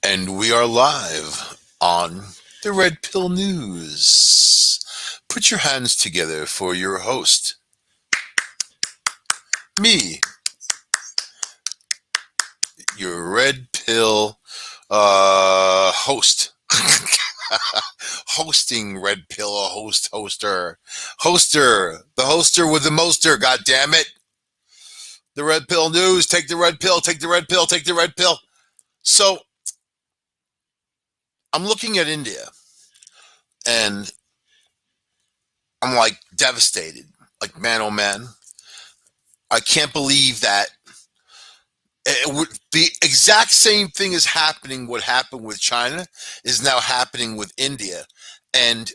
And we are live on the Red Pill News. Put your hands together for your host, me, your Red Pill host. Hosting Red Pill, hoster, the hoster with the moster, god damn it. The Red Pill News, take the red pill, take the red pill, take the red pill. So, I'm looking at India, and I'm like devastated. Like, man, oh man. I can't believe that the exact same thing is happening. What happened with China is now happening with India. And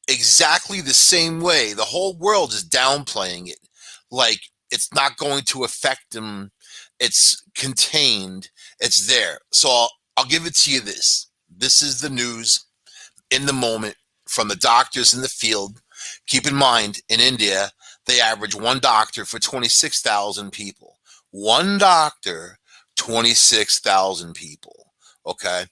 exactly the same way, the whole world is downplaying it. Like, it's not going to affect them. It's contained. It's there. So I'll give it to you this. This is the news in the moment from the doctors in the field. Keep in mind, in India, they average one doctor for 26,000 people. One doctor, 26,000 people. Okay?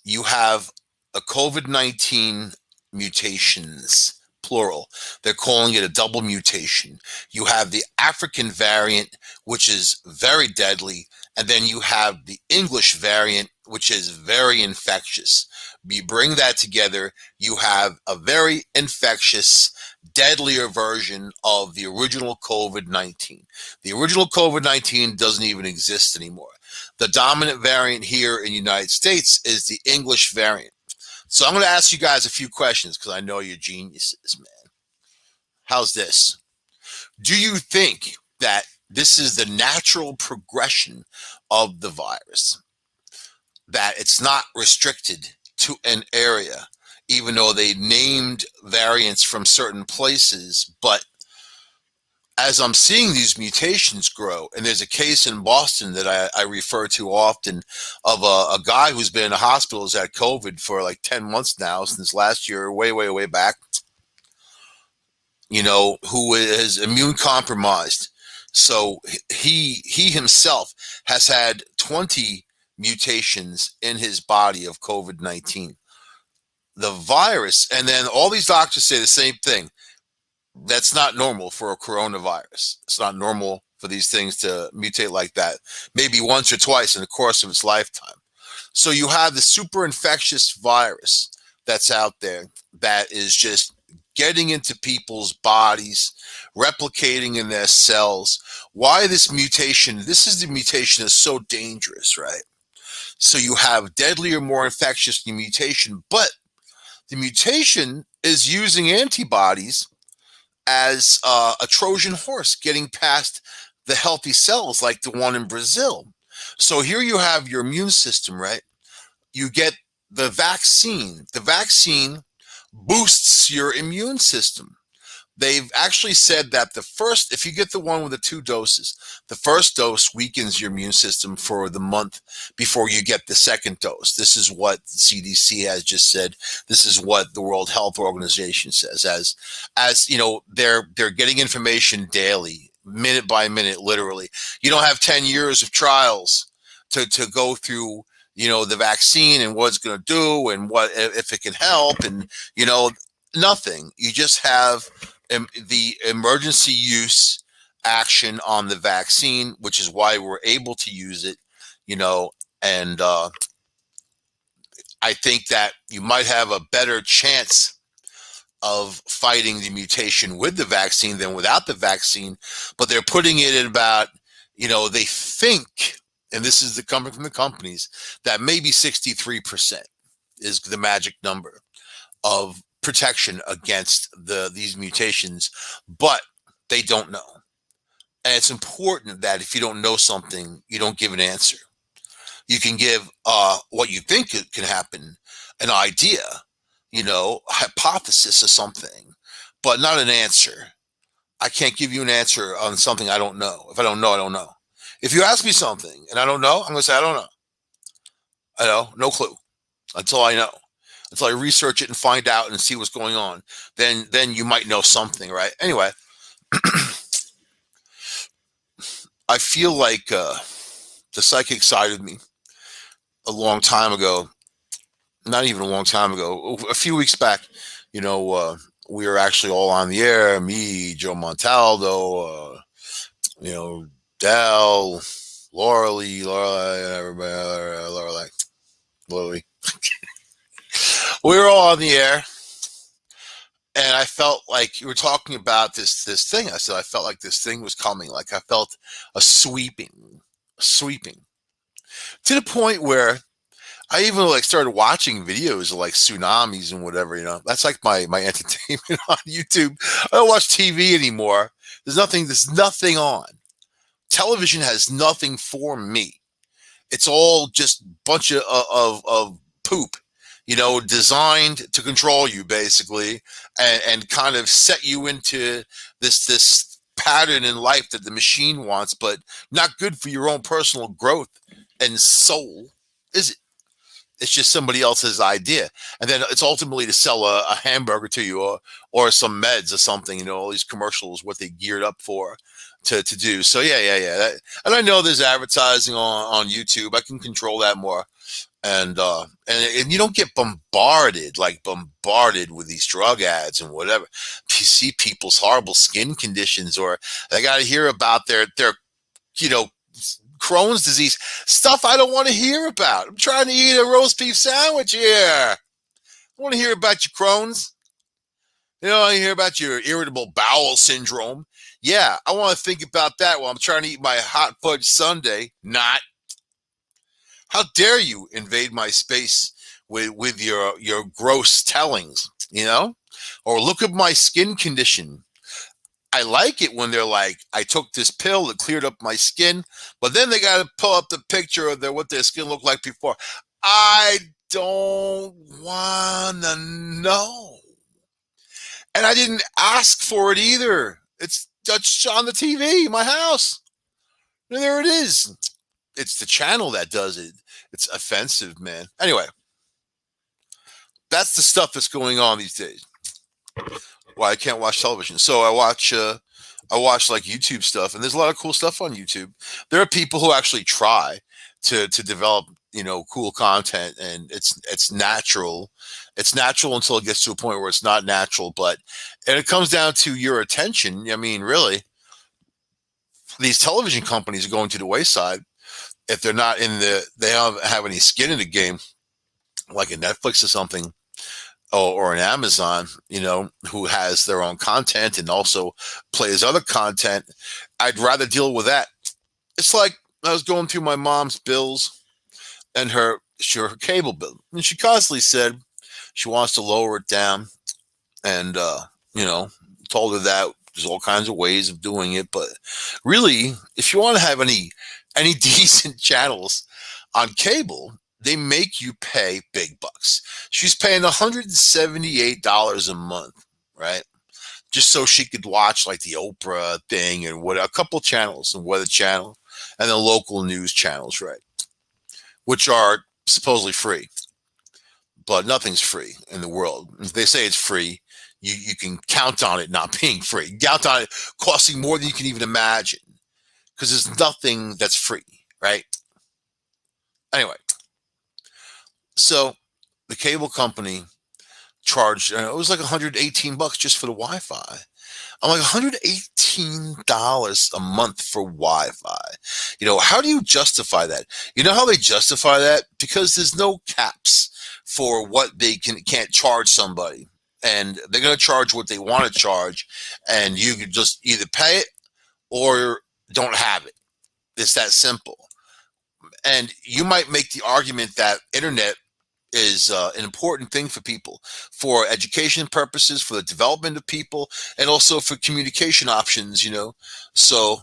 You have a COVID-19 mutations, plural. They're calling it a double mutation. You have the African variant, which is very deadly, and then you have the English variant, which is very infectious. You bring that together, you have a very infectious, deadlier version of the original COVID-19. The original COVID-19 doesn't even exist anymore. The dominant variant here in the United States is the English variant. So I'm going to ask you guys a few questions because I know you're geniuses, man. How's this? Do you think that this is the natural progression of the virus? That it's not restricted to an area, even though they named variants from certain places, but as I'm seeing these mutations grow, and there's a case in Boston that I refer to often of a guy who's been in the hospital, has had COVID for like 10 months now, since last year, way back, who is immune compromised. So he himself has had 20 mutations in his body of COVID-19. The virus, and then all these doctors say the same thing. That's not normal for a coronavirus. It's not normal for these things to mutate like that, maybe once or twice in the course of its lifetime. So you have the super infectious virus that's out there that is just getting into people's bodies, replicating in their cells. Why this mutation? This is the mutation that's so dangerous, right? So you have deadlier, more infectious mutation, but the mutation is using antibodies as a Trojan horse getting past the healthy cells like the one in Brazil. So here you have your immune system, right? You get the vaccine. The vaccine boosts your immune system. They've actually said that if you get the one with the 2 doses, the first dose weakens your immune system for the month before you get the second dose. This is what the CDC has just said. This is what the World Health Organization says. As you know, they're getting information daily, minute by minute, literally. You don't have 10 years of trials to go through, the vaccine and what it's going to do and what if it can help, and nothing. You just have the emergency use action on the vaccine, which is why we're able to use it, and I think that you might have a better chance of fighting the mutation with the vaccine than without the vaccine. But they're putting it in about, they think, and this is coming from the companies, that maybe 63% is the magic number of protection against these mutations, but they don't know. And it's important that if you don't know something, you don't give an answer. You can give what you think can happen, an idea, hypothesis of something, but not an answer. I can't give you an answer on something I don't know. If I don't know, I don't know. If you ask me something and I don't know, I'm going to say, I don't know. I know, no clue until I know. Until I research it and find out and see what's going on, then you might know something, right? Anyway, I feel like the psychic side of me, a long time ago, not even a long time ago, a few weeks back, you know, we were actually all on the air. Me, Joe Montaldo, you know, Dell, Laura Lee, everybody, Laura Lee. We were all on the air, and I felt like you were talking about this thing. I said I felt like this thing was coming. Like I felt a sweeping to the point where I even like started watching videos of like tsunamis and whatever. You know, that's like my entertainment on YouTube. I don't watch TV anymore. There's nothing on. Television has nothing for me. It's all just bunch of poop, you know, designed to control you basically, and kind of set you into this pattern in life that the machine wants, but not good for your own personal growth and soul, is it? It's just somebody else's idea, and then it's ultimately to sell a hamburger to you, or some meds or something. You know, all these commercials, what they geared up for to do. So yeah. And I know there's advertising on YouTube. I can control that more, and you don't get bombarded with these drug ads and whatever. You see people's horrible skin conditions, or they got to hear about their you know, Crohn's disease, stuff I don't want to hear about. I'm trying to eat a roast beef sandwich here. I want to hear about your Crohn's. You know, I hear about your irritable bowel syndrome. Yeah, I want to think about that while I'm trying to eat my hot fudge sundae. Not. How dare you invade my space with your gross tellings, you know? Or look at my skin condition. I like it when they're like, I took this pill that cleared up my skin, but then they got to pull up the picture of what their skin looked like before. I don't want to know. And I didn't ask for it either. It's just on the TV in my house. And there it is. It's the channel that does it. It's offensive, man. Anyway, that's the stuff that's going on these days. Why I can't watch television. So I watch like YouTube stuff, and there's a lot of cool stuff on YouTube. There are people who actually try to develop, you know, cool content, and it's natural. It's natural until it gets to a point where it's not natural. And it comes down to your attention. I mean, really, these television companies are going to the wayside if they're not they don't have any skin in the game, like a Netflix or something, or an Amazon, you know, who has their own content and also plays other content. I'd rather deal with that. It's like I was going through my mom's bills and her cable bill, and she constantly said she wants to lower it down, and you know, told her that there's all kinds of ways of doing it, but really, if you want to have any decent channels on cable, they make you pay big bucks. She's paying $178 a month, right? Just so she could watch like the Oprah thing and a couple channels, and Weather Channel, and the local news channels, right? Which are supposedly free, but nothing's free in the world. If they say it's free, you can count on it not being free. Count on it costing more than you can even imagine, because there's nothing that's free, right? Anyway, so the cable company charged, it was like $118 just for the Wi-Fi. I'm like, $118 a month for Wi-Fi. You know, how do you justify that? You know how they justify that? Because there's no caps for what they can't charge somebody. And they're going to charge what they want to charge. And you can just either pay it or don't have it. It's that simple. And you might make the argument that internet is an important thing for people, for education purposes, for the development of people, and also for communication options, you know. So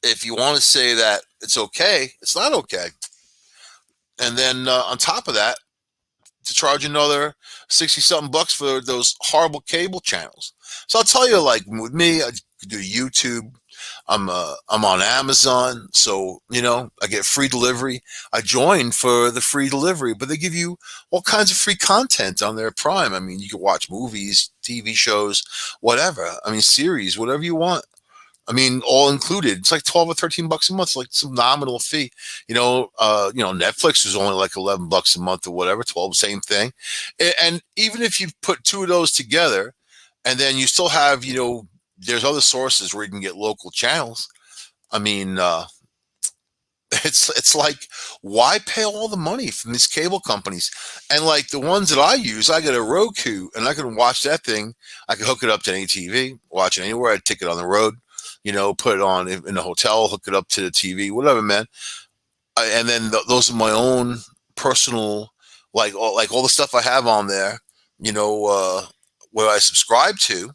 if you want to say that it's okay, it's not okay. And then on top of that, to charge another 60 something bucks for those horrible cable channels. So I'll tell you, like with me, I do YouTube. I'm on Amazon, so you know I get free delivery. I joined for the free delivery, but they give you all kinds of free content on their Prime. I mean, you can watch movies, TV shows, whatever. I mean, series, whatever you want. I mean, all included. It's like 12 or 13 bucks a month. It's like some nominal fee. Netflix was only like 11 bucks a month or whatever, 12, same thing. And even if you put two of those together, and then you still have, there's other sources where you can get local channels. I mean, it's like, why pay all the money from these cable companies? And like the ones that I use, I get a Roku and I can watch that thing. I can hook it up to any TV, watch it anywhere. I take it on the road, put it on in the hotel, hook it up to the TV, whatever, man. And then those are my own personal, like all the stuff I have on there, where I subscribe to,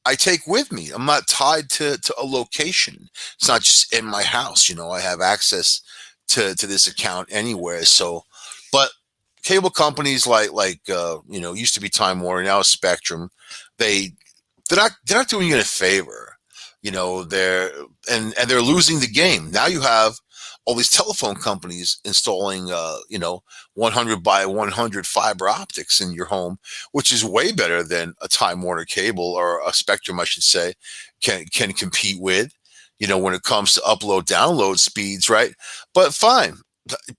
I take with me. I'm not tied to a location. It's not just in my house. I have access to this account anywhere. So, but cable companies used to be Time Warner, now Spectrum. They're not doing you a favor. They're losing the game. Now you have all these telephone companies installing 100 by 100 fiber optics in your home, which is way better than a Time Warner cable, or a Spectrum, I should say, can compete with, when it comes to upload download speeds, right? But fine,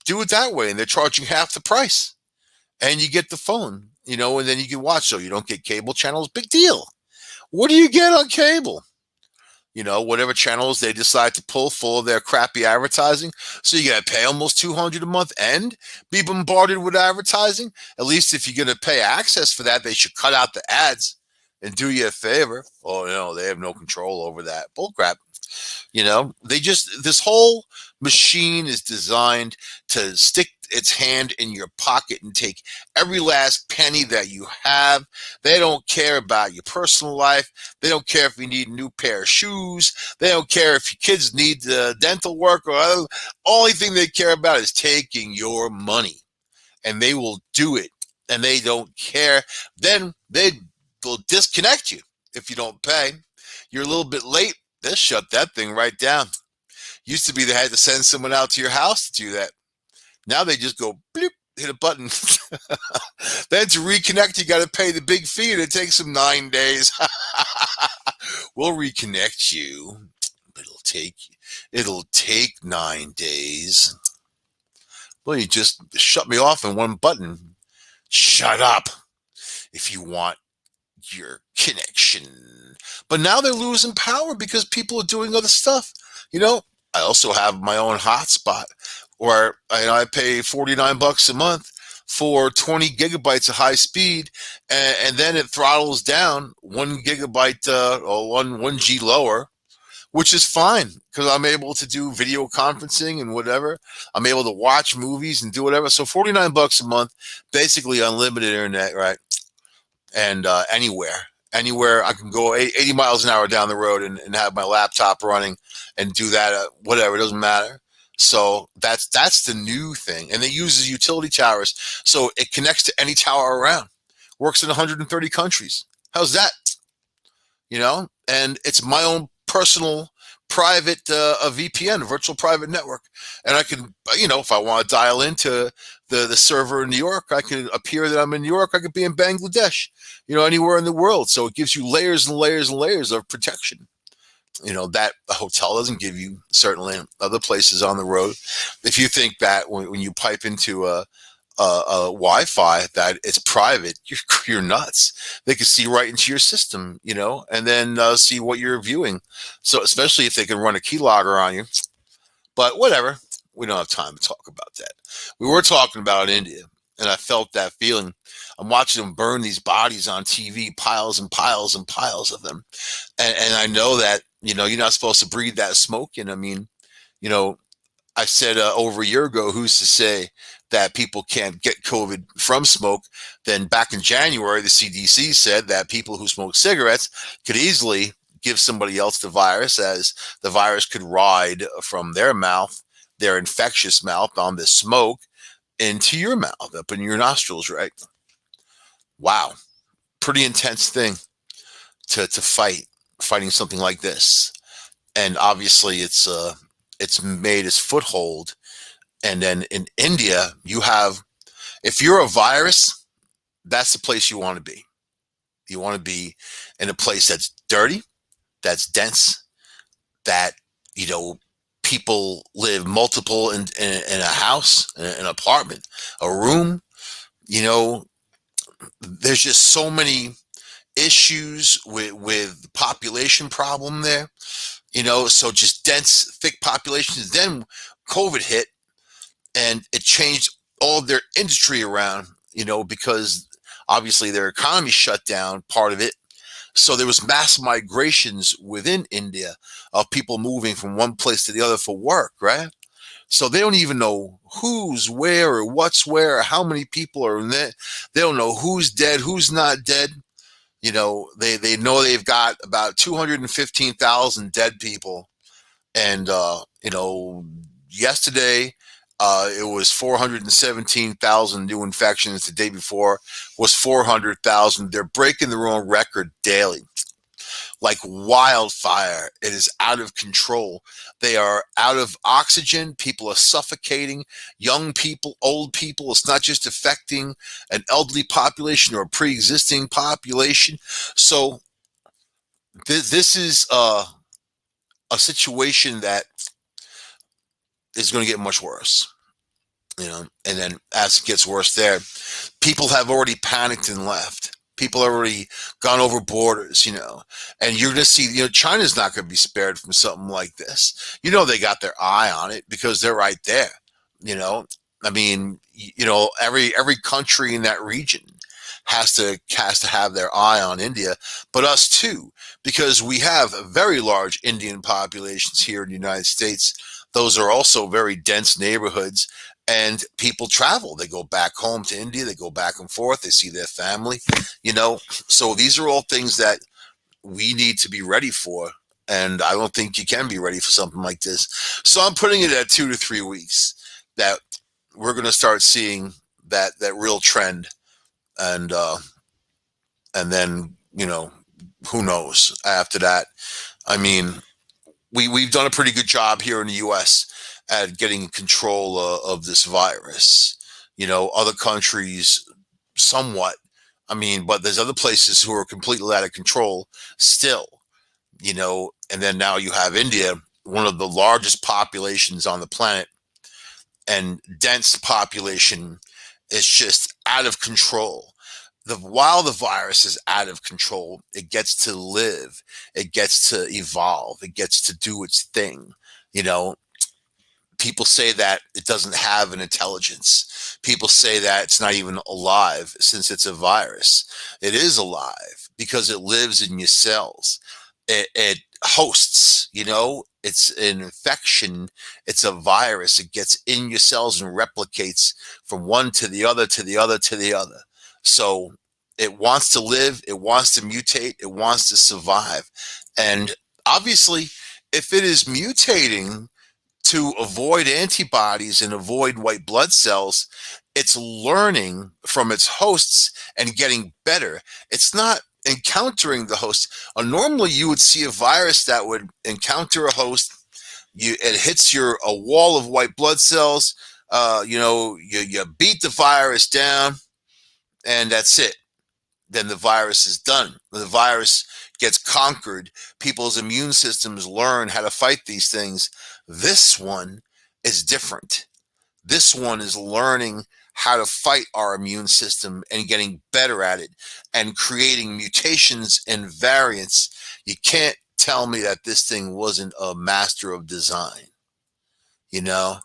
do it that way, and they're charging half the price, and you get the phone, and then you can watch. So you don't get cable channels, big deal. What do you get on cable? Whatever channels they decide to pull full of their crappy advertising. So you got to pay almost $200 a month and be bombarded with advertising. At least if you're going to pay access for that, they should cut out the ads and do you a favor. Oh, no, they have no control over that. Bullcrap. This whole machine is designed to stick its hand in your pocket and take every last penny that you have. They don't care about your personal life. They don't care if you need a new pair of shoes. They don't care if your kids need dental work or other. Only thing they care about is taking your money, and they will do it, and they don't care. Then they will disconnect you if you don't pay. You're a little bit late, they'll shut that thing right down. Used to be they had to send someone out to your house to do that. Now they just go bloop, hit a button. Then to reconnect, you got to pay the big fee, and it takes them 9 days. We'll reconnect you, but it'll take 9 days. Well, you just shut me off in one button. Shut up if you want your connection. But now they're losing power because people are doing other stuff. I also have my own hotspot where I pay 49 bucks a month for 20 gigabytes of high speed, and then it throttles down 1 gigabyte or 1G lower, which is fine because I'm able to do video conferencing and whatever. I'm able to watch movies and do whatever. So 49 bucks a month, basically unlimited internet, right? And anywhere I can go 80 miles an hour down the road and have my laptop running and do that, whatever, it doesn't matter. So that's the new thing. And it uses utility towers. So it connects to any tower around. Works in 130 countries. How's that? And it's my own personal private a VPN, a virtual private network. And I can, if I want to dial into the server in New York, I can appear that I'm in New York. I could be in Bangladesh, anywhere in the world. So it gives you layers and layers and layers of protection. That a hotel doesn't give you, certainly other places on the road. If you think that when you pipe into a Wi-Fi that it's private, you're nuts. They can see right into your system, and then see what you're viewing. So especially if they can run a keylogger on you. But whatever, we don't have time to talk about that. We were talking about India, and I felt that feeling. I'm watching them burn these bodies on TV, piles and piles and piles of them. And I know that, you're not supposed to breathe that smoke. And I mean, I said over a year ago, who's to say that people can't get COVID from smoke? Then back in January, the CDC said that people who smoke cigarettes could easily give somebody else the virus, as the virus could ride from their mouth, their infectious mouth, on the smoke into your mouth, up in your nostrils, right? Wow. Pretty intense thing to fighting something like this. And obviously it's made its foothold. And then in India, you have, if you're a virus, that's the place you want to be. You want to be in a place that's dirty, that's dense, that, you know, people live multiple in a house, in an apartment, a room. You know, there's just so many issues with the population problem there. You know, so just dense, thick populations. Then COVID hit, and it changed all of their industry around. You know, because obviously their economy shut down, part of it. So there was mass migrations within India of people moving from one place to the other for work, right? So they don't even know who's where or what's where or how many people are in there. They don't know who's dead, who's not dead. You know, they know they've got about 215,000 dead people. And, you know, yesterday, it was 417,000 new infections. The day before was 400,000. They're breaking their own record daily like wildfire. It is out of control. They are out of oxygen. People are suffocating. Young people, old people. It's not just affecting an elderly population or a pre-existing population. So this is a situation that is going to get much worse. You know, and then as it gets worse, there, people have already panicked and left. People have already gone over borders, you know, and you're going to see, you know, China's not going to be spared from something like this. You know, they got their eye on it because they're right there. You know, I mean, you know, every country in that region has to have their eye on India, but us too, because we have very large Indian populations here in the United States. Those are also very dense neighborhoods, and people travel. They go back home to India. They go back and forth. They see their family, you know. So these are all things that we need to be ready for. And I don't think you can be ready for something like this. So I'm putting it at 2 to 3 weeks that we're going to start seeing that real trend, and and then, you know, who knows after that. I mean, we've done a pretty good job here in the U.S. at getting control of this virus. You know, other countries somewhat. I mean, but there's other places who are completely out of control still. You know, and then now you have India, one of the largest populations on the planet, and dense population is just out of control. While the virus is out of control, it gets to live, it gets to evolve, it gets to do its thing. You know, people say that it doesn't have an intelligence. People say that it's not even alive since it's a virus. It is alive because it lives in your cells. It hosts, you know, it's an infection. It's a virus. It gets in your cells and replicates from one to the other, to the other, to the other. So it wants to live. It wants to mutate. It wants to survive. And obviously, if it is mutating to avoid antibodies and avoid white blood cells, it's learning from its hosts and getting better. It's not encountering the host. Normally, you would see a virus that would encounter a host. It hits a wall of white blood cells. You know, you beat the virus down, and that's it. Then the virus is done. The virus gets conquered. People's immune systems learn how to fight these things. This one is different. This one is learning how to fight our immune system and getting better at it and creating mutations and variants. You can't tell me that this thing wasn't a master of design, you know?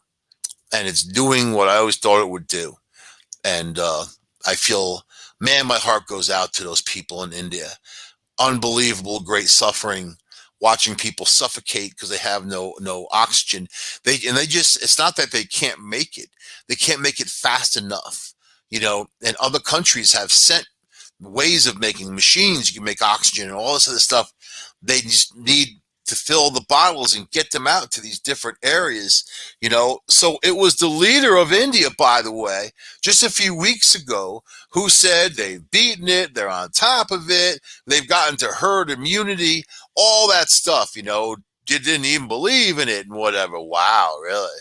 And it's doing what I always thought it would do. And I feel, man, my heart goes out to those people in India. Unbelievable, great suffering, watching people suffocate because they have no oxygen. They just, it's not that they can't make it. They can't make it fast enough, you know. And other countries have sent ways of making machines. You can make oxygen and all this other stuff. They just need to fill the bottles and get them out to these different areas, you know. So it was the leader of India, by the way, just a few weeks ago, who said they've beaten it, they're on top of it, they've gotten to herd immunity, all that stuff, you know. You didn't even believe in it and whatever. Wow, really?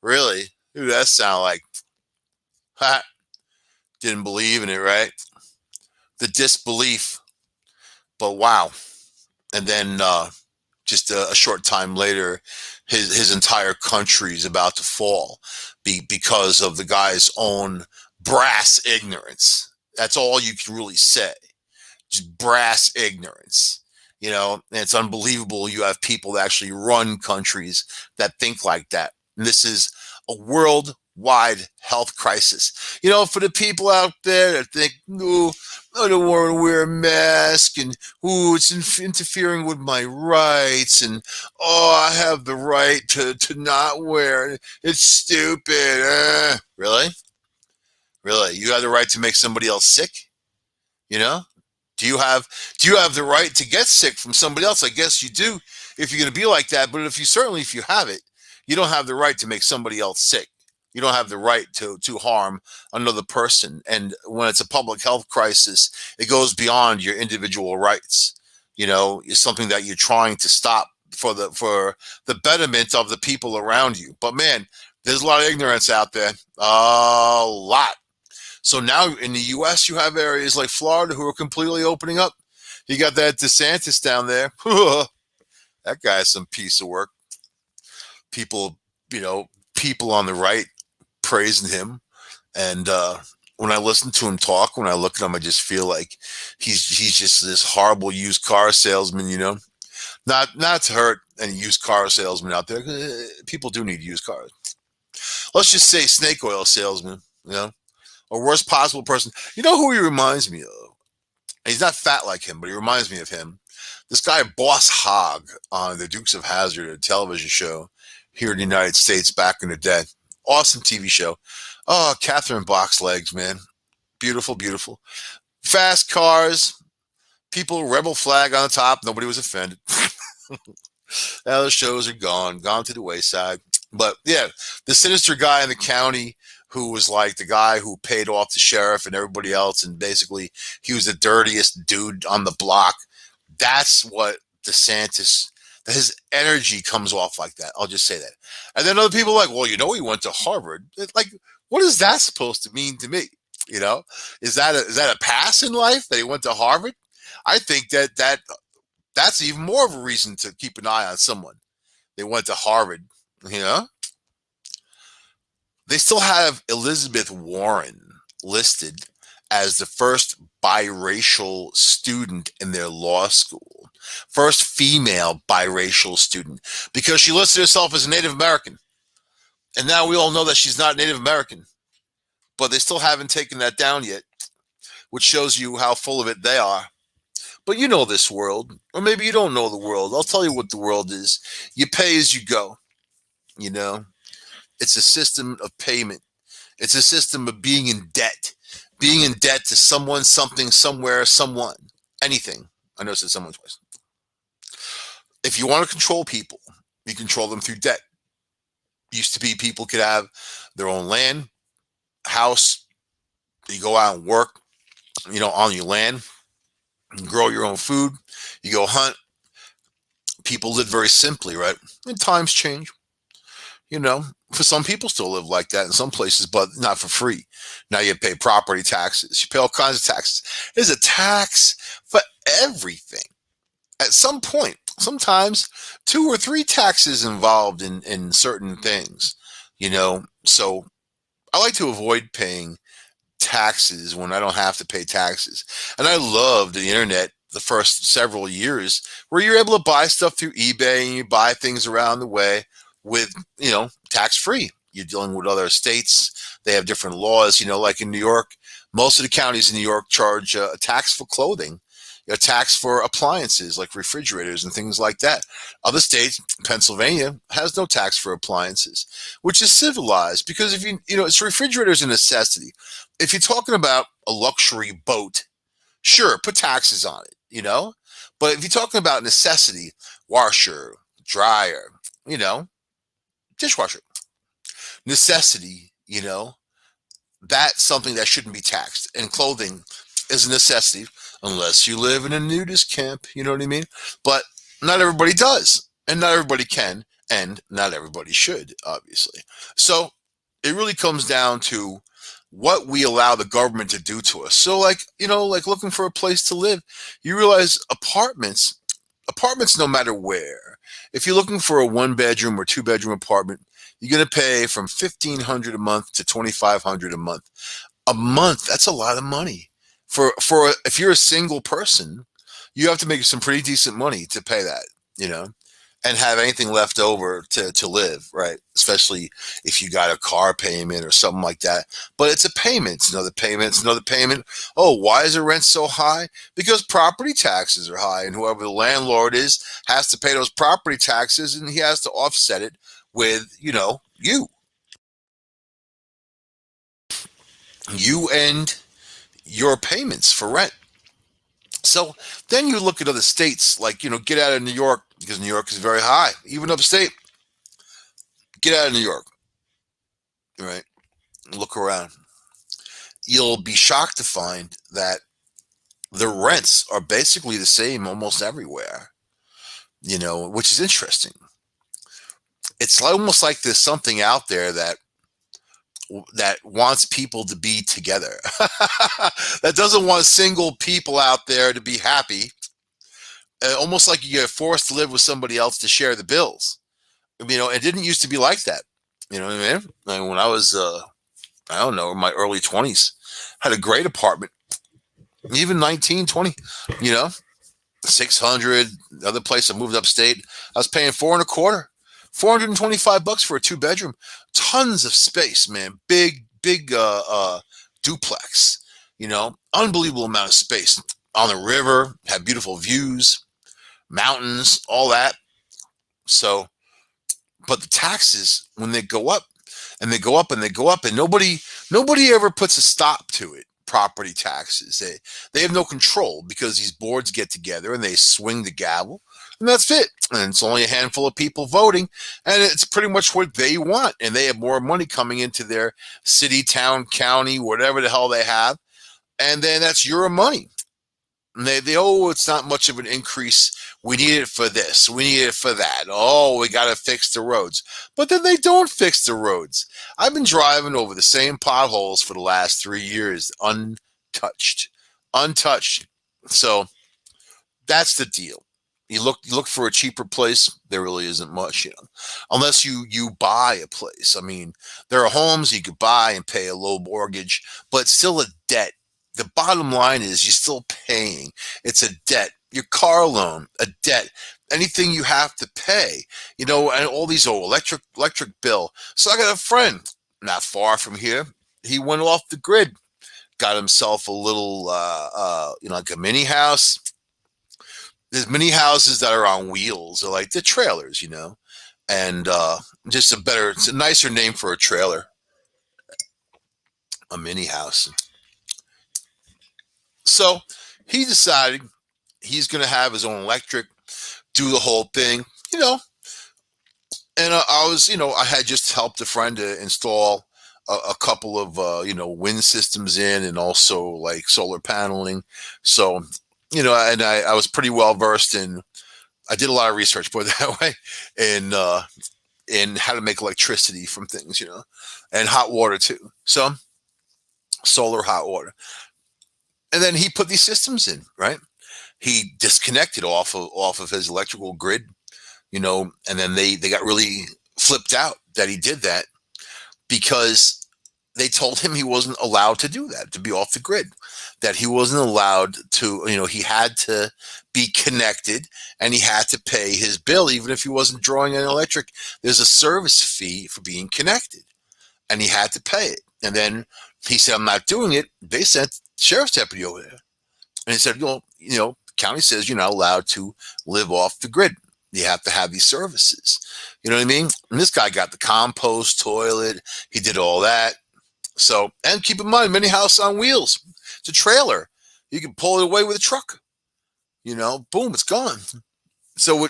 Really? Who does that sound like? Ha, didn't believe in it, right? The disbelief. But wow. And then Just a short time later, his entire country is about to fall because of the guy's own brass ignorance. That's all you can really say. Just brass ignorance. And it's unbelievable you have people that actually run countries that think like that. And this is a worldwide health crisis. For the people out there that think, "No, I don't want to wear a mask," and it's interfering with my rights, and I have the right to not wear it. It's stupid. Really? Really? You have the right to make somebody else sick? You know? Do you have the right to get sick from somebody else? I guess you do if you're going to be like that. But if you have it, you don't have the right to make somebody else sick. You don't have the right to harm another person. And when it's a public health crisis, it goes beyond your individual rights. It's something that you're trying to stop for the betterment of the people around you. But man, there's a lot of ignorance out there. A lot. So now in the U.S., you have areas like Florida who are completely opening up. You got that DeSantis down there. That guy's some piece of work. People, people on the right praising him. And when I listen to him talk, when I look at him, I just feel like he's just this horrible used car salesman, Not to hurt any used car salesman out there. People do need used cars. Let's just say snake oil salesman, or worst possible person. You know who he reminds me of? He's not fat like him, but he reminds me of him. This guy, Boss Hogg, on the Dukes of Hazzard, a television show here in the United States back in the day. Awesome TV show. Oh, Catherine Box legs, man. Beautiful, beautiful. Fast cars. People, rebel flag on the top. Nobody was offended. Now the shows are gone to the wayside. But yeah, the sinister guy in the county who was like the guy who paid off the sheriff and everybody else, and basically he was the dirtiest dude on the block. That's what DeSantis, his energy comes off like that. I'll just say that. And then other people are like, well, he went to Harvard. Like, what is that supposed to mean to me? Is that a pass in life that he went to Harvard? I think that's even more of a reason to keep an eye on someone. They went to Harvard, They still have Elizabeth Warren listed as the first biracial student in their law school. First female biracial student, because she listed herself as a Native American. And now we all know that she's not Native American. But they still haven't taken that down yet, which shows you how full of it they are. But you know this world, or maybe you don't know the world. I'll tell you what the world is. You pay as you go, It's a system of payment. It's a system of being in debt to someone, something, somewhere, someone, anything. I know I said someone twice. If you want to control people, you control them through debt. Used to be people could have their own land, house. You go out and work, on your land. You grow your own food. You go hunt. People live very simply, right? And times change. For some people still live like that in some places, but not for free. Now you pay property taxes. You pay all kinds of taxes. There's a tax for everything. At some point, sometimes 2 or 3 taxes involved in certain things, So I like to avoid paying taxes when I don't have to pay taxes. And I loved the internet the first several years where you're able to buy stuff through eBay and you buy things around the way with, tax free. You're dealing with other states. They have different laws, like in New York. Most of the counties in New York charge a tax for clothing, a tax for appliances like refrigerators and things like that. Other states, Pennsylvania, has no tax for appliances, which is civilized because if it's refrigerators a necessity. If you're talking about a luxury boat, sure, put taxes on it, But if you're talking about necessity, washer, dryer, dishwasher, necessity, that's something that shouldn't be taxed. And clothing is a necessity unless you live in a nudist camp, you know what I mean? But not everybody does, and not everybody can, and not everybody should, obviously. So it really comes down to what we allow the government to do to us. So like looking for a place to live, you realize apartments, no matter where, If you're looking for a 1 bedroom or 2 bedroom apartment, you're going to pay from $1,500 a month to $2,500 a month. A month, that's a lot of money. If you're a single person, you have to make some pretty decent money to pay that, you know, and have anything left over to live, right? Especially if you got a car payment or something like that. But it's a payment. It's another payment. It's another payment. Oh, why is the rent so high? Because property taxes are high, and whoever the landlord is has to pay those property taxes, and he has to offset it with, you and your payments for rent. So then you look at other states, like, get out of New York, because New York is very high, even upstate. Get out of New York, right? Look around. You'll be shocked to find that the rents are basically the same almost everywhere, which is interesting. It's almost like there's something out there that wants people to be together, that doesn't want single people out there to be happy. Almost like you get forced to live with somebody else to share the bills. It didn't used to be like that. You know what I mean? When I was, I don't know, in my early 20s, had a great apartment, even 19, 20, 600. The other place I moved upstate, I was paying $425, $425 for a 2 bedroom, tons of space, man. Big duplex, unbelievable amount of space on the river, had beautiful views, mountains, all that. So, but the taxes, when they go up and they go up and they go up, and nobody ever puts a stop to it. Property taxes, they have no control, because these boards get together and they swing the gavel, and that's it. And it's only a handful of people voting, and it's pretty much what they want. And they have more money coming into their city, town, county, whatever the hell they have, and then that's your money. And it's not much of an increase. We need it for this. We need it for that. Oh, we got to fix the roads. But then they don't fix the roads. I've been driving over the same potholes for the last 3 years, untouched. So that's the deal. You look for a cheaper place, there really isn't much, unless you buy a place. I mean, there are homes you could buy and pay a low mortgage, but it's still a debt. The bottom line is you're still paying. It's a debt. Your car loan, a debt. Anything you have to pay, and all these electric bill. So I got a friend not far from here. He went off the grid, got himself a little, like a mini house. There's mini houses that are on wheels, or like the trailers, and it's a nicer name for a trailer, a mini house. So he decided he's going to have his own electric, do the whole thing, And I had just helped a friend to install a couple of, wind systems in, and also like solar paneling. So, and I was pretty well versed in, I did a lot of research, put it that way, in how to make electricity from things, and hot water too. So solar, hot water. And then he put these systems in, right? He disconnected off of his electrical grid, and then they got really flipped out that he did that, because they told him he wasn't allowed to do that, to be off the grid, that he wasn't allowed to, he had to be connected, and he had to pay his bill, even if he wasn't drawing an electric. There's a service fee for being connected, and he had to pay it. And then he said, I'm not doing it. They sent sheriff's deputy over there. And he said, county says you're not allowed to live off the grid. You have to have these services. You know what I mean? And this guy got the compost toilet. He did all that. So, and keep in mind, mini house on wheels. It's a trailer. You can pull it away with a truck. Boom, it's gone. So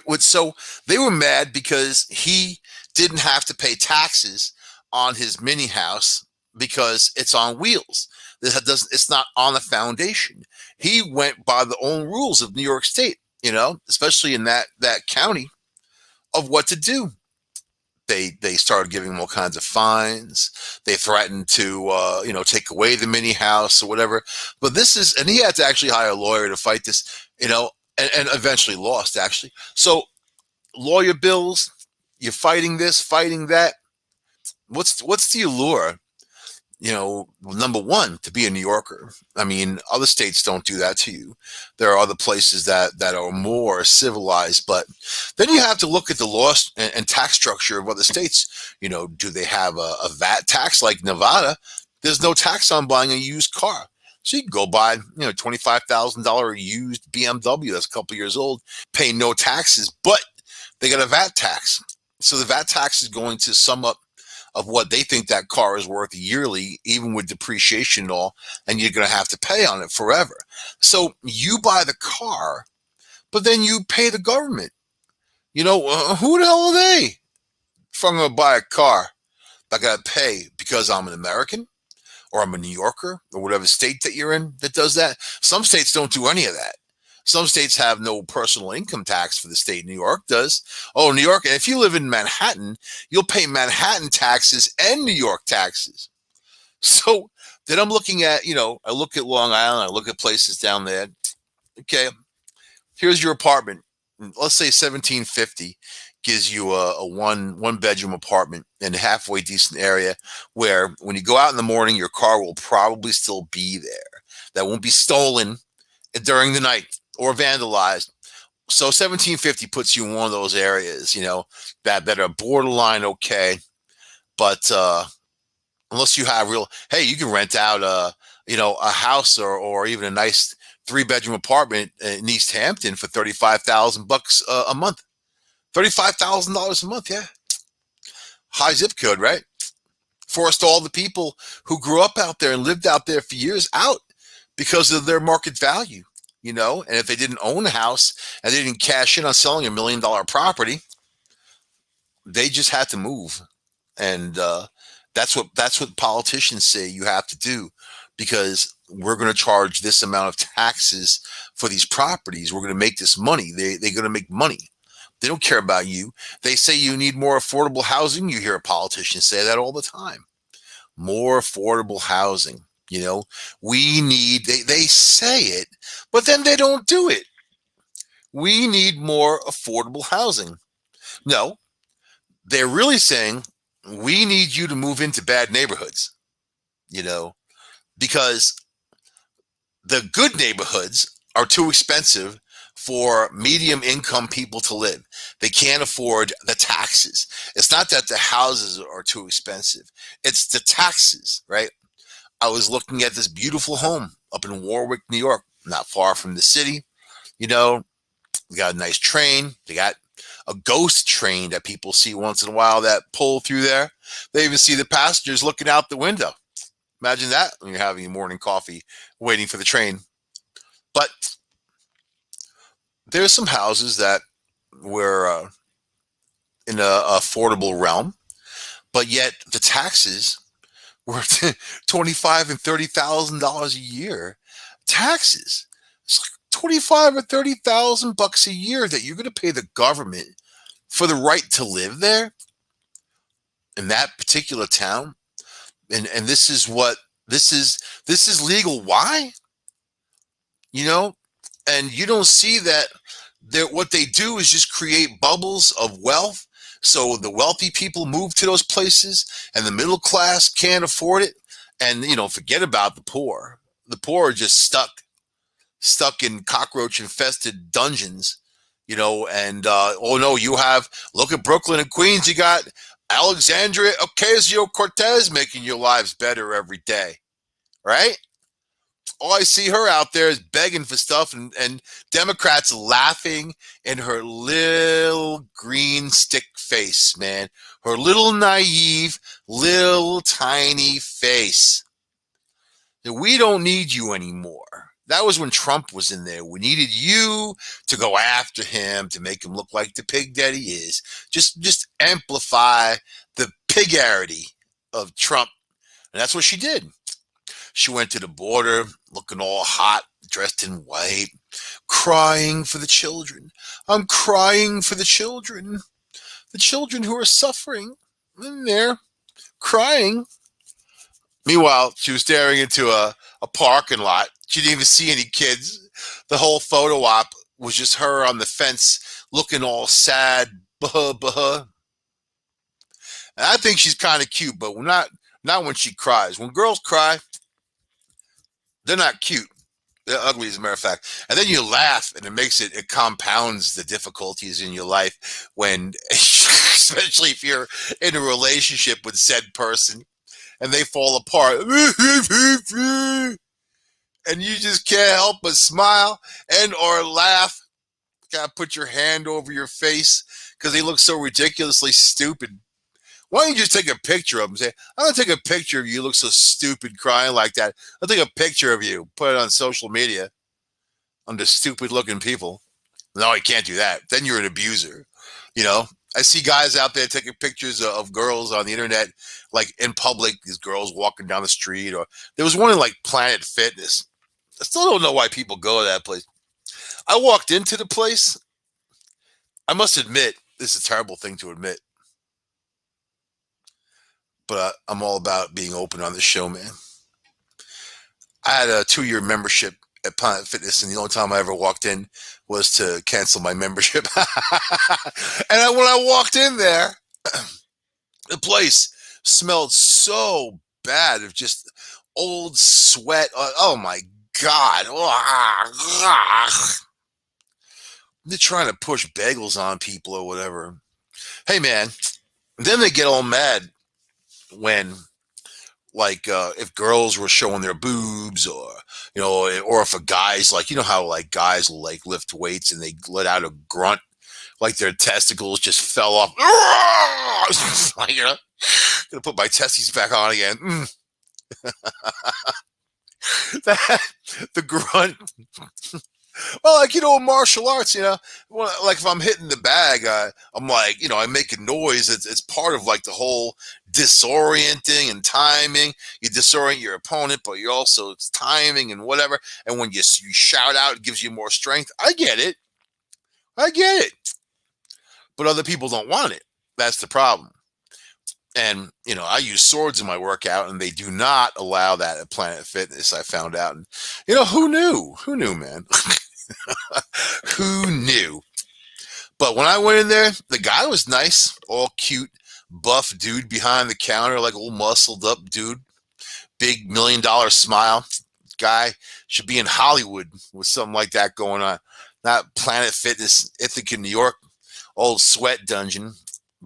they were mad because he didn't have to pay taxes on his mini house, because it's on wheels. It's not on a foundation. He went by the own rules of New York State, especially in that county, of what to do. They started giving him all kinds of fines. They threatened to take away the mini house or whatever. But and he had to actually hire a lawyer to fight this, and eventually lost, actually. So lawyer bills. You're fighting this, fighting that. What's the allure? Number one, to be a New Yorker. I mean, other states don't do that to you. There are other places that are more civilized, but then you have to look at the law and tax structure of other states. Do they have a VAT tax like Nevada? There's no tax on buying a used car. So you can go buy, $25,000 used BMW that's a couple years old, pay no taxes, but they got a VAT tax. So the VAT tax is going to sum up of what they think that car is worth yearly, even with depreciation and all, and you're going to have to pay on it forever. So you buy the car, but then you pay the government. Who the hell are they? If I'm going to buy a car, I got to pay because I'm an American or I'm a New Yorker or whatever state that you're in that does that. Some states don't do any of that. Some states have no personal income tax for the state. New York does. Oh, New York. And if you live in Manhattan, you'll pay Manhattan taxes and New York taxes. So then I'm looking at, I look at Long Island, I look at places down there. Okay, here's your apartment. Let's say 1750 gives you a one bedroom apartment in a halfway decent area where when you go out in the morning, your car will probably still be there. That won't be stolen during the night or vandalized. So 1750 puts you in one of those areas, that are borderline okay. But unless you have hey, you can rent out a house or even a nice 3-bedroom apartment in East Hampton for $35,000 a month. $35,000 a month, yeah. High zip code, right? Forced all the people who grew up out there and lived out there for years out because of their market value. And if they didn't own a house and they didn't cash in on selling $1 million property, they just had to move. And that's what politicians say you have to do, because we're going to charge this amount of taxes for these properties. We're going to make this money. They're going to make money. They don't care about you. They say you need more affordable housing. You hear politicians say that all the time. More affordable housing. We need, they say it, but then they don't do it. We need more affordable housing. No, they're really saying we need you to move into bad neighborhoods, because the good neighborhoods are too expensive for medium income people to live. They can't afford the taxes. It's not that the houses are too expensive. It's the taxes, right? I was looking at this beautiful home up in Warwick, New York, not far from the city. We got a nice train. They got a ghost train that people see once in a while that pull through there. They even see the passengers looking out the window. Imagine that when you're having your morning coffee waiting for the train. But there's some houses that were in an affordable realm, but yet the taxes were $25,000 and $30,000 a year. Taxes. It's like $25,000 or $30,000 a year that you're going to pay the government for the right to live there in that particular town. And this is legal. Why? And you don't see that what they do is just create bubbles of wealth. So the wealthy people move to those places and the middle class can't afford it. And, forget about the poor. The poor are just stuck in cockroach infested dungeons, and, oh no, look at Brooklyn and Queens. You got Alexandria Ocasio-Cortez making your lives better every day, right? All I see her out there is begging for stuff and Democrats laughing in her little green stick face, man. Her little naive, little tiny face. We don't need you anymore. That was when Trump was in there. We needed you to go after him, to make him look like the pig that he is. Just amplify the pigarity of Trump. And that's what she did. She went to the border looking all hot, dressed in white, crying for the children. I'm crying for the children who are suffering. In there, crying. Meanwhile, she was staring into a parking lot. She didn't even see any kids. The whole photo op was just her on the fence looking all sad, buh. And I think she's kind of cute, but not when she cries. When girls cry, they're not cute. They're ugly, as a matter of fact. And then you laugh, and it compounds the difficulties in your life when, especially if you're in a relationship with said person and they fall apart. And you just can't help but smile and or laugh. Gotta put your hand over your face because they look so ridiculously stupid. Why don't you just take a picture of them and say, I'm going to take a picture of you. You look so stupid crying like that. I'll take a picture of you, put it on social media under stupid looking people. No, you can't do that. Then you're an abuser. You know, I see guys out there taking pictures of girls on the internet, like in public, these girls walking down the street. Or there was one in like Planet Fitness. I still don't know why people go to that place. I walked into the place. I must admit, this is a terrible thing to admit, but I'm all about being open on this show, man. I had a 2-year membership at Planet Fitness, and the only time I ever walked in was to cancel my membership. When I walked in there, the place smelled so bad of just old sweat. Oh my God. They're trying to push bagels on people or whatever. Hey, man. Then they get all mad when, like, if girls were showing their boobs, or or if a guy's like, how like guys will like lift weights and they let out a grunt, like their testicles just fell off. Like, gonna put my testes back on again. The grunt. Well, like, martial arts, like if I'm hitting the bag, I'm like, I make a noise. It's part of like the whole disorienting and timing. You disorient your opponent, but you also, it's timing and whatever. And when you shout out, it gives you more strength. I get it. But other people don't want it. That's the problem. And, I use swords in my workout, and they do not allow that at Planet Fitness, I found out. And, who knew? Who knew, man? Who knew? But when I went in there, the guy was nice, all cute, buff dude behind the counter, like old muscled up dude, big $1 million smile. Guy should be in Hollywood with something like that going on. Not Planet Fitness, Ithaca, New York, old sweat dungeon.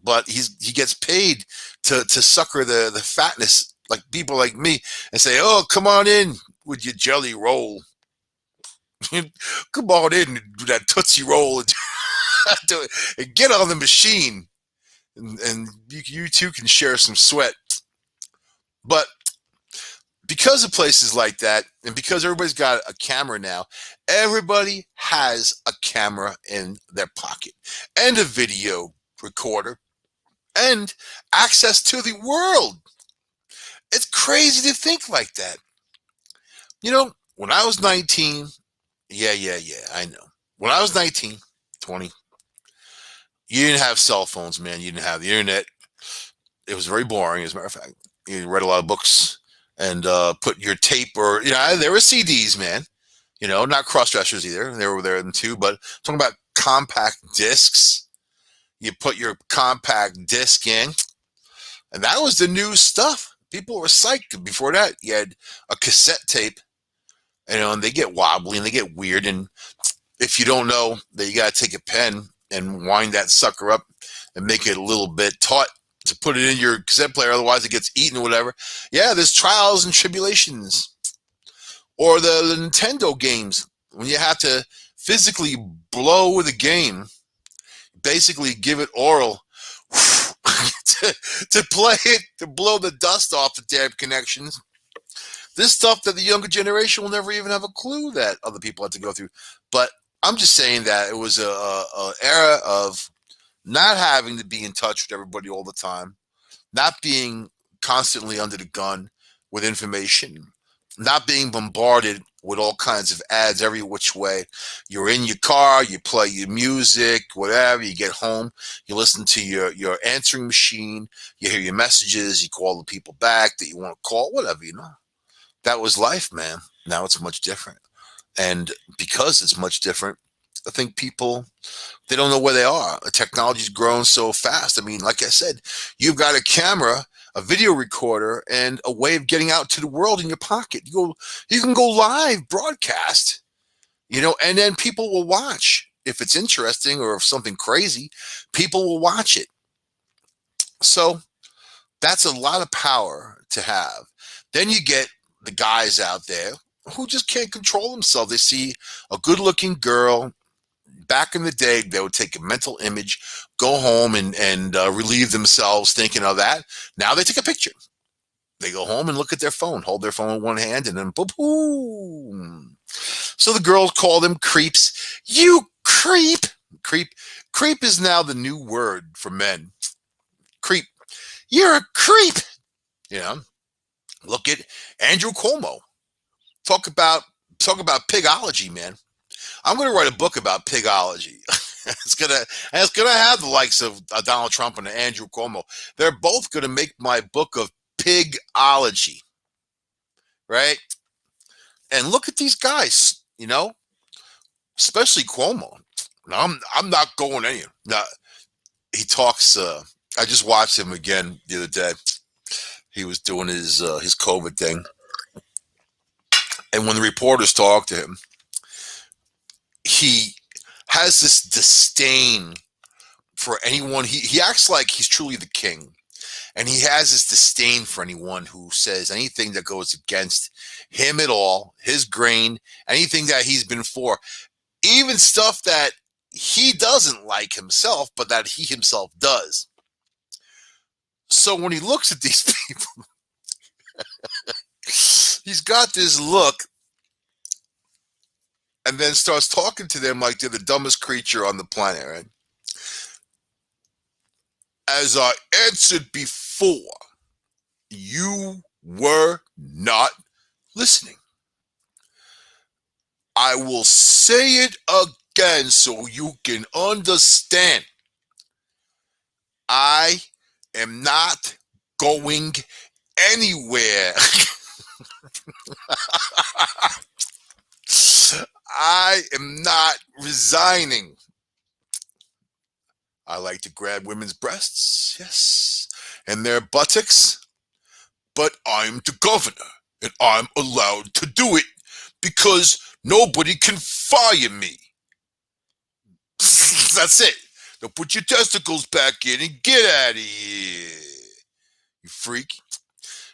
But he gets paid to sucker the fatness, like people like me, and say, oh, come on in with your jelly roll. Come on in and do that Tootsie Roll and, and get on the machine. And you too can share some sweat. But because of places like that, and because everybody's got a camera now, everybody has a camera in their pocket and a video recorder and access to the world. It's crazy to think like that. When I was 19, yeah, I know. When I was 19, 20, you didn't have cell phones, man. You didn't have the internet. It was very boring, as a matter of fact. You read a lot of books and put your tape, or, there were CDs, man. Not cross-dressers either. They were there too, but talking about compact discs. You put your compact disc in, and that was the new stuff. People were psyched. Before that, you had a cassette tape, and they get wobbly and they get weird. And if you don't know that you got to take a pen and wind that sucker up and make it a little bit taut to put it in your cassette player, otherwise it gets eaten or whatever. Yeah, there's trials and tribulations. Or the Nintendo games, when you have to physically blow the game, basically give it oral to play it, to blow the dust off the damn connections. This stuff that the younger generation will never even have a clue that other people had to go through. But I'm just saying that it was a era of not having to be in touch with everybody all the time, not being constantly under the gun with information, not being bombarded with all kinds of ads every which way. You're in your car, you play your music, whatever, you get home, you listen to your answering machine, you hear your messages, you call the people back that you want to call, whatever, That was life, man. Now it's much different. And because it's much different, I think people, they don't know where they are. The technology's grown so fast. I mean, like I said, you've got a camera, a video recorder, and a way of getting out to the world in your pocket. You can go live broadcast, and then people will watch. If it's interesting or if something crazy, people will watch it. So that's a lot of power to have. Then you get the guys out there who just can't control themselves. They see a good-looking girl. Back in the day, they would take a mental image, go home and relieve themselves thinking of that. Now they take a picture. They go home and look at their phone, hold their phone in one hand, and then boom, boom. So the girls call them creeps. You creep. Creep is now the new word for men. Creep. You're a creep. Look at Andrew Cuomo. Talk about pigology, man. I'm going to write a book about pigology. It's gonna have the likes of Donald Trump and Andrew Cuomo. They're both going to make my book of pigology, right? And look at these guys, especially Cuomo. Now, I'm not going anywhere. Now, he talks. I just watched him again the other day. He was doing his COVID thing, and when the reporters talked to him, he has this disdain for anyone. He acts like he's truly the king, and he has this disdain for anyone who says anything that goes against him at all, his grain, anything that he's been for, even stuff that he doesn't like himself, but that he himself does. So when he looks at these people, he's got this look, and then starts talking to them like they're the dumbest creature on the planet, right? As I answered before, you were not listening. I will say it again so you can understand. I am not going anywhere. I am not resigning. I like to grab women's breasts, yes, and their buttocks, but I'm the governor, and I'm allowed to do it because nobody can fire me. That's it. Now put your testicles back in and get out of here, you freak.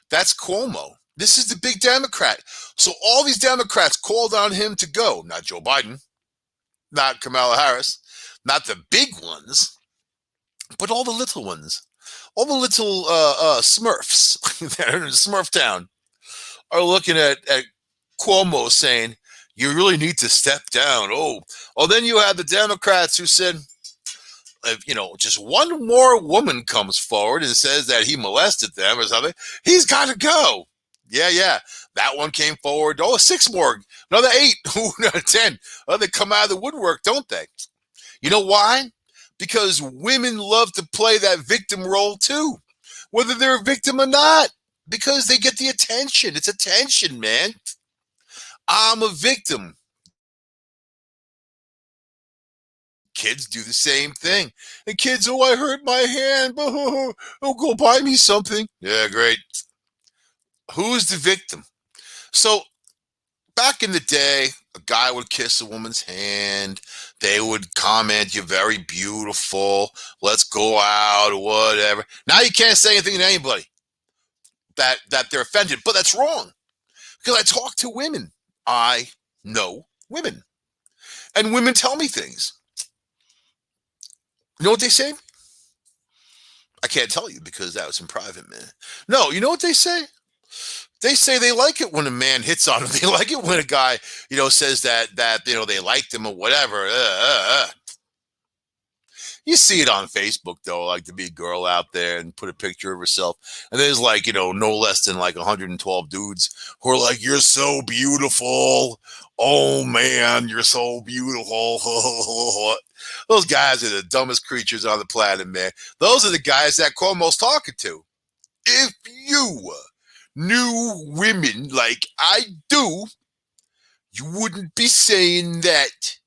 That's Cuomo. This is the big Democrat. So all these Democrats called on him to go. Not Joe Biden, not Kamala Harris, not the big ones, but all the little ones. All the little Smurfs that are in Smurftown are looking at Cuomo saying, you really need to step down. Oh, then you have the Democrats who said, if, just one more woman comes forward and says that he molested them or something, he's got to go. Yeah. That one came forward. Oh, 6 more. Another 8. 10. Oh, they come out of the woodwork, don't they? You know why? Because women love to play that victim role too, whether they're a victim or not, because they get the attention. It's attention, man. I'm a victim. Kids do the same thing. And kids, oh, I hurt my hand. Oh, go buy me something. Yeah, great. Who's the victim? So back in the day, a guy would kiss a woman's hand. They would comment, you're very beautiful. Let's go out or whatever. Now you can't say anything to anybody that they're offended. But that's wrong. Because I talk to women. I know women. And women tell me things. You know what they say? I can't tell you because that was in private, man. No, you know what they say? They say they like it when a man hits on them. They like it when a guy, says that they liked him or whatever. You see it on Facebook, though, like to be a girl out there and put a picture of herself. And there's no less than 112 dudes who are like, you're so beautiful. Oh, man, you're so beautiful. Those guys are the dumbest creatures on the planet, man. Those are the guys that Cuomo's talking to. If you knew women like I do, you wouldn't be saying that.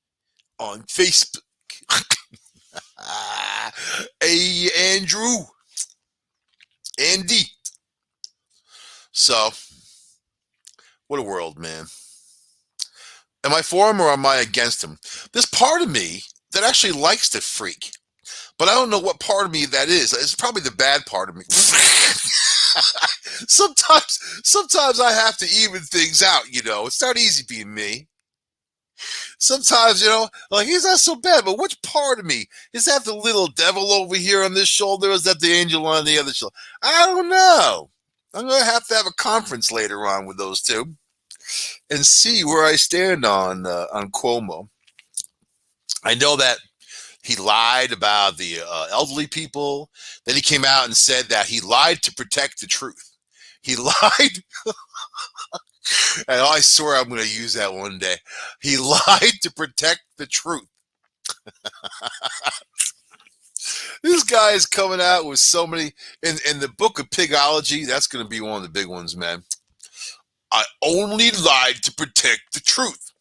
on Facebook. Hey, Andrew. Andy. So, what a world, man. Am I for him or am I against him? There's part of me that actually likes to freak, but I don't know what part of me that is. It's probably the bad part of me. sometimes I have to even things out, It's not easy being me. Sometimes, like he's not so bad, but which part of me? Is that the little devil over here on this shoulder, or is that the angel on the other shoulder? I don't know. I'm going to have a conference later on with those two and see where I stand on Cuomo. I know that he lied about the elderly people. Then he came out and said that he lied to protect the truth. He lied. And I swear I'm going to use that one day. He lied to protect the truth. This guy is coming out with so many. In the book of Pigology, that's going to be one of the big ones, man. I only lied to protect the truth.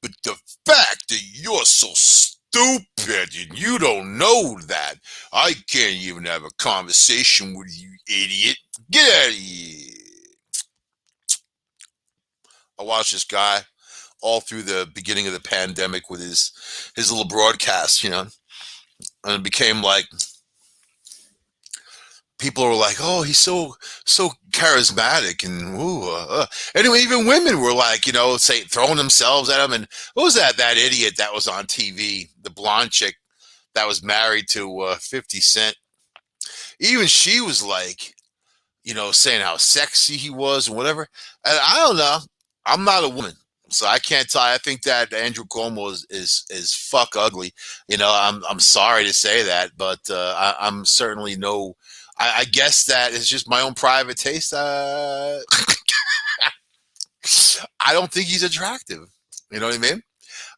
But the fact that you're so stupid and you don't know that, I can't even have a conversation with you, idiot. Get out of here. I watched this guy all through the beginning of the pandemic with his little broadcast, and it became like people were like, "Oh, he's so charismatic," and anyway, even women were like, throwing themselves at him. And what was that idiot that was on TV, the blonde chick that was married to 50 Cent? Even she was like, saying how sexy he was and whatever. And I don't know. I'm not a woman, so I can't tell. I think that Andrew Cuomo is fuck ugly. I'm sorry to say that, but I'm certainly no. I guess that is just my own private taste. I don't think he's attractive. You know what I mean?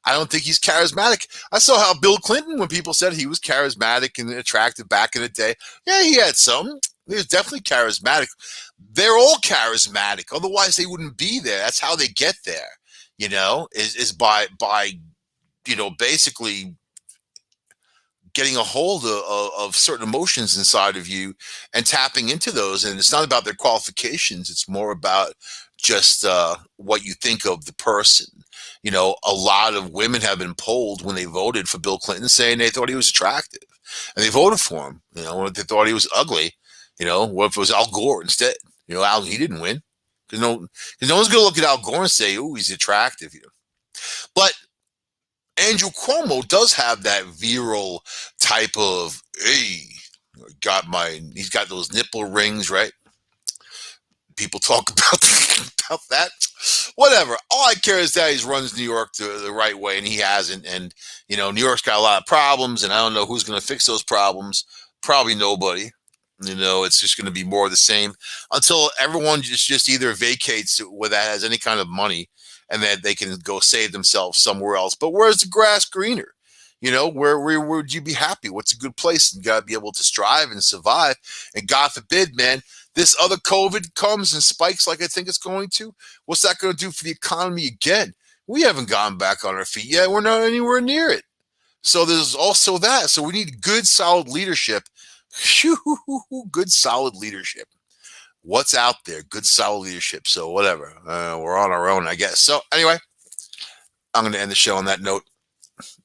I don't think he's charismatic. I saw how Bill Clinton, when people said he was charismatic and attractive back in the day, yeah, he had some. He was definitely charismatic. They're all charismatic. Otherwise, they wouldn't be there. That's how they get there, is by basically getting a hold of certain emotions inside of you and tapping into those. And it's not about their qualifications. It's more about just what you think of the person. A lot of women have been polled when they voted for Bill Clinton saying they thought he was attractive. And they voted for him, when they thought he was ugly. What if it was Al Gore instead? Al, he didn't win. Because no one's going to look at Al Gore and say, oh, he's attractive. But Andrew Cuomo does have that virile type of, hey, he's got those nipple rings, right? People talk about that. Whatever. All I care is that he runs New York the right way, and he hasn't. And, New York's got a lot of problems, and I don't know who's going to fix those problems. Probably nobody. It's just going to be more of the same until everyone just either vacates where that has any kind of money and that they can go save themselves somewhere else. But where's the grass greener? Where would you be happy? What's a good place? You got to be able to strive and survive. And God forbid, man, this other COVID comes and spikes like I think it's going to. What's that going to do for the economy again? We haven't gone back on our feet yet. We're not anywhere near it. So there's also that. So we need good, solid leadership. Good, solid leadership. What's out there? Good, solid leadership. So whatever. We're on our own, I guess. So anyway, I'm going to end the show on that note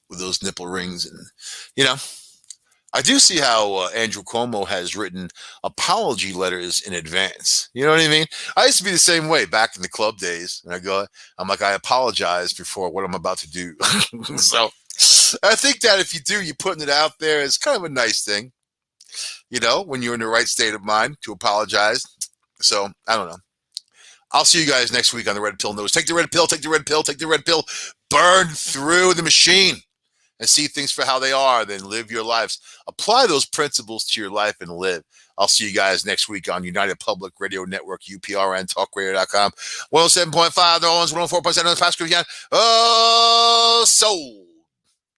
with those nipple rings. And, I do see how Andrew Cuomo has written apology letters in advance. You know what I mean? I used to be the same way back in the club days. And I'm like, I apologize before what I'm about to do. So I think that if you do, you're putting it out there. It's kind of a nice thing, when you're in the right state of mind to apologize. So I don't know. I'll see you guys next week on the Red Pill News. Take the red pill, take the red pill, take the red pill. Burn through the machine and see things for how they are, then live your lives. Apply those principles to your life and live. I'll see you guys next week on United Public Radio Network, UPRN, talkradio.com. 107.5, the Owens, 104.7 on the Pasco. Oh, soul.